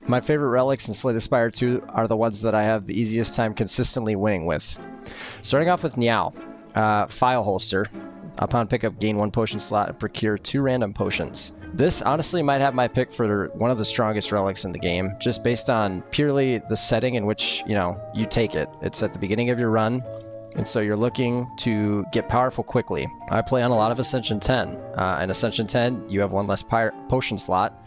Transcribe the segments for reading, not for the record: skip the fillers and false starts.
My favorite relics in Slay the Spire 2 are the ones that I have the easiest time consistently winning with. Starting off with Niao, Phial holster. Upon pickup, gain 1 potion slot and procure 2 random potions. This honestly might have my pick for one of the strongest relics in the game, just based on purely the setting in which, you take it. It's at the beginning of your run, and so you're looking to get powerful quickly. I play on a lot of Ascension 10. In Ascension 10, you have 1 less potion slot.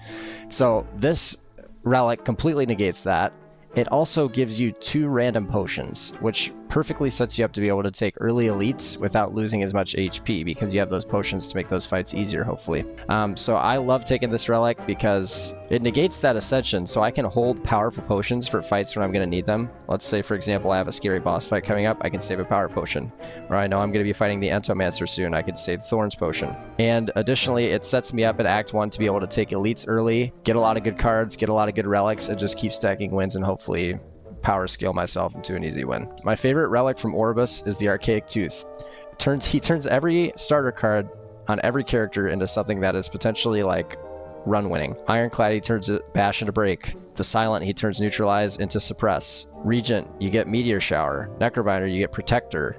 So this relic completely negates that. It also gives you 2 random potions, which perfectly sets you up to be able to take early elites without losing as much HP because you have those potions to make those fights easier, hopefully. So I love taking this relic because it negates that Ascension, so I can hold powerful potions for fights when I'm going to need them. Let's say, for example, I have a scary boss fight coming up, I can save a power potion. Or I know I'm going to be fighting the Entomancer soon, I can save Thorns potion. And additionally, it sets me up at Act 1 to be able to take elites early, get a lot of good cards, get a lot of good relics, and just keep stacking wins and hopefully power scale myself into an easy win. My favorite relic from Orbis is the Archaic Tooth. He turns every starter card on every character into something that is potentially like run winning. Ironclad, he turns it bash into break. The Silent, he turns neutralize into suppress. Regent, you get Meteor Shower. Necrobinder, you get Protector.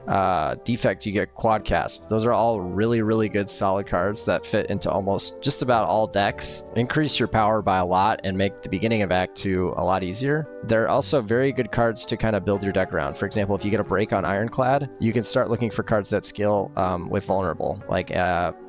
Defect, you get Quadcast. Those are all really, really good solid cards that fit into almost just about all decks. Increase your power by a lot and make the beginning of Act 2 a lot easier. They're also very good cards to kind of build your deck around. For example, if you get a break on Ironclad, you can start looking for cards that scale with Vulnerable. Like,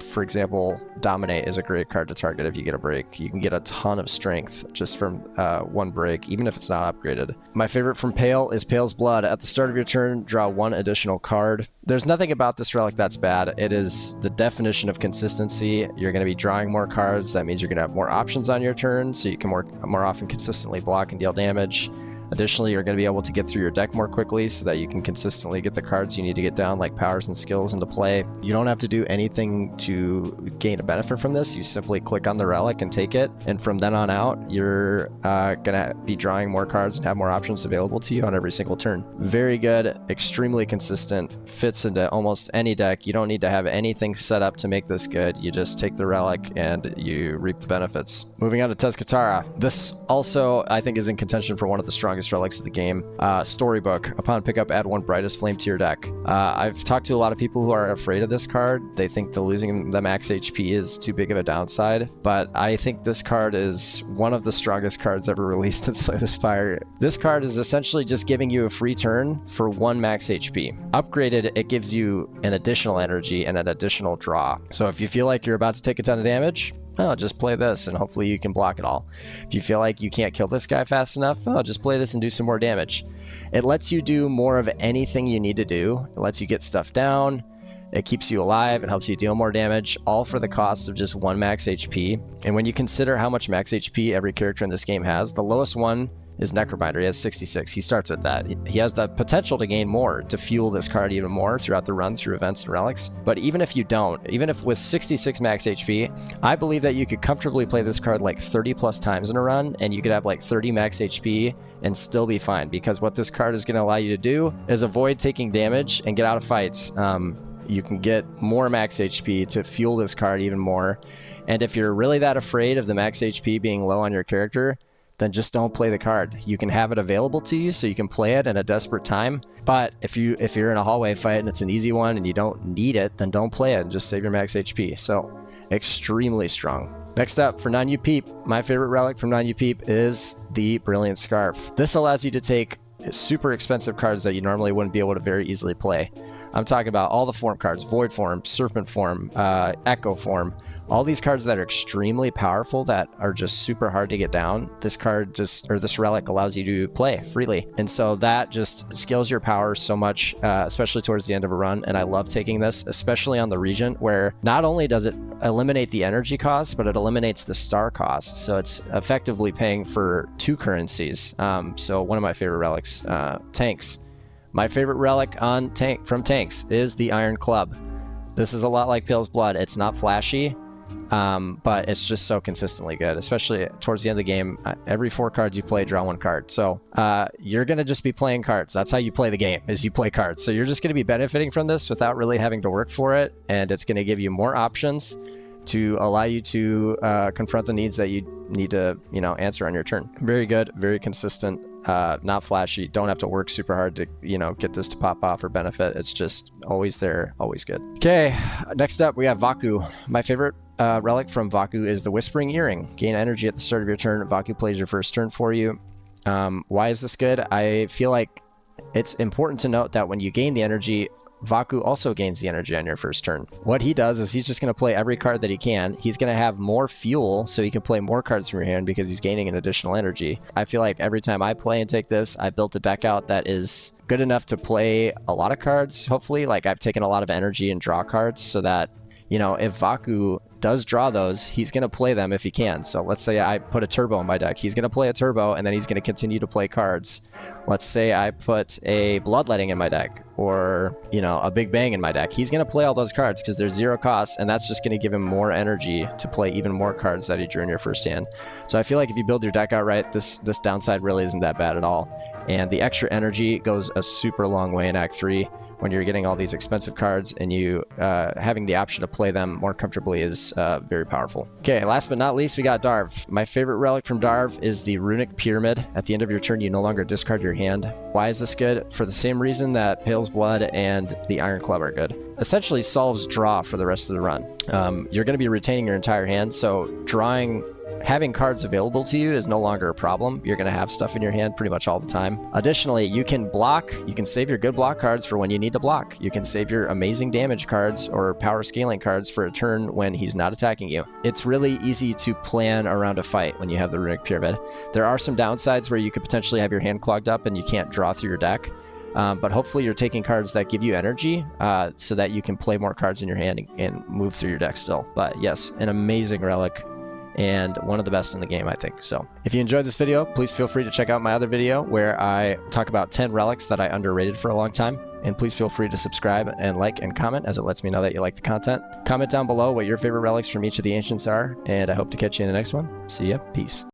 for example, Dominate is a great card to target if you get a break. You can get a ton of strength just from 1 break, even if it's not upgraded. My favorite from Pael is Pael's Blood. At the start of your turn, draw 1 additional card. There's nothing about this relic that's bad. It is the definition of consistency. You're going to be drawing more cards. That means you're going to have more options on your turn, so you can more often consistently block and deal damage. Additionally, you're going to be able to get through your deck more quickly so that you can consistently get the cards you need to get down, like powers and skills, into play. You don't have to do anything to gain a benefit from this. You simply click on the relic and take it, and from then on out, you're going to be drawing more cards and have more options available to you on every single turn. Very good, extremely consistent, fits into almost any deck. You don't need to have anything set up to make this good. You just take the relic and you reap the benefits. Moving on to Tezcatara. This also, I think, is in contention for one of the strongest relics of the game. Storybook. Upon pickup, add 1 Brightest Flame to your deck. I've talked to a lot of people who are afraid of this card. They think the losing the max HP is too big of a downside, but I think this card is one of the strongest cards ever released in Slay the Spire. This card is essentially just giving you a free turn for 1 max HP. Upgraded, it gives you an additional energy and an additional draw. So if you feel like you're about to take a ton of damage, just play this and hopefully you can block it all. If you feel like you can't kill this guy fast enough, just play this and do some more damage. It lets you do more of anything you need to do. It lets you get stuff down. It keeps you alive. It helps you deal more damage, all for the cost of just 1 max HP. And when you consider how much max HP every character in this game has, the lowest one is Necrobinder. He has 66. He starts with that. He has the potential to gain more, to fuel this card even more throughout the run through events and relics. But even if you don't, even if with 66 max HP, I believe that you could comfortably play this card like 30 plus times in a run, and you could have like 30 max HP and still be fine, because what this card is going to allow you to do is avoid taking damage and get out of fights. You can get more max HP to fuel this card even more. And if you're really that afraid of the max HP being low on your character, then just don't play the card. You can have it available to you so you can play it in a desperate time. But if you're in a hallway fight and it's an easy one and you don't need it, then don't play it and just save your max HP. So extremely strong. Next up, for non-UPeep, my favorite relic from non-UPeep is the Brilliant Scarf. This allows you to take super expensive cards that you normally wouldn't be able to very easily play. I'm talking about all the form cards: Void Form, Serpent Form, Echo Form, all these cards that are extremely powerful that are just super hard to get down. This card this relic allows you to play freely. And so that just scales your power so much, especially towards the end of a run. And I love taking this, especially on the Regent, where not only does it eliminate the energy cost, but it eliminates the star cost. So it's effectively paying for 2 currencies. So one of my favorite relics, tanks. My favorite relic from tanks is the Iron Club. This is a lot like Pael's Blood. It's not flashy, but it's just so consistently good, especially towards the end of the game. Every 4 cards you play, draw 1 card. So you're going to just be playing cards. That's how you play the game, is you play cards. So you're just going to be benefiting from this without really having to work for it, and it's going to give you more options. to allow you to confront the needs that you need to, you know, answer on your turn. Very good, very consistent, not flashy. Don't have to work super hard to, you know, get this to pop off or benefit. It's just always there, always good. Okay, next up we have Vaku. My favorite relic from Vaku is the Whispering Earring. Gain energy at the start of your turn. Vaku plays your first turn for you. Why is this good? I feel like it's important to note that when you gain the energy, Vaku also gains the energy on your first turn. What he does is he's just going to play every card that he can. He's going to have more fuel, so he can play more cards from your hand because he's gaining an additional energy. I feel like every time I play and take this, I built a deck out that is good enough to play a lot of cards, hopefully. Like, I've taken a lot of energy and draw cards so that, you know, if Vaku does draw those, he's going to play them if he can. So let's say I put a turbo in my deck. He's going to play a turbo, and then he's going to continue to play cards. Let's say I put a Bloodletting in my deck, or, you know, a Big Bang in my deck. He's going to play all those cards because they're 0 cost, and that's just going to give him more energy to play even more cards that he drew in your first hand. So I feel like if you build your deck out right, this downside really isn't that bad at all. And the extra energy goes a super long way in Act 3 when you're getting all these expensive cards, and you having the option to play them more comfortably is very powerful. Okay, last but not least, we got Darv. My favorite relic from Darv is the Runic Pyramid. At the end of your turn, you no longer discard your hand. Why is this good? For the same reason that Pael's Blood and the Iron Club are good. Essentially solves draw for the rest of the run. You're going to be retaining your entire hand, so having cards available to you is no longer a problem. You're going to have stuff in your hand pretty much all the time. Additionally, you can block. You can save your good block cards for when you need to block. You can save your amazing damage cards or power scaling cards for a turn when he's not attacking you. It's really easy to plan around a fight when you have the Runic Pyramid. There are some downsides where you could potentially have your hand clogged up and you can't draw through your deck. But hopefully you're taking cards that give you energy so that you can play more cards in your hand and move through your deck still. But yes, an amazing relic, and one of the best in the game, I think. So if you enjoyed this video, please feel free to check out my other video where I talk about 10 relics that I underrated for a long time. And please feel free to subscribe and like and comment, as it lets me know that you like the content. Comment down below what your favorite relics from each of the ancients are, and I hope to catch you in the next one. See ya. Peace.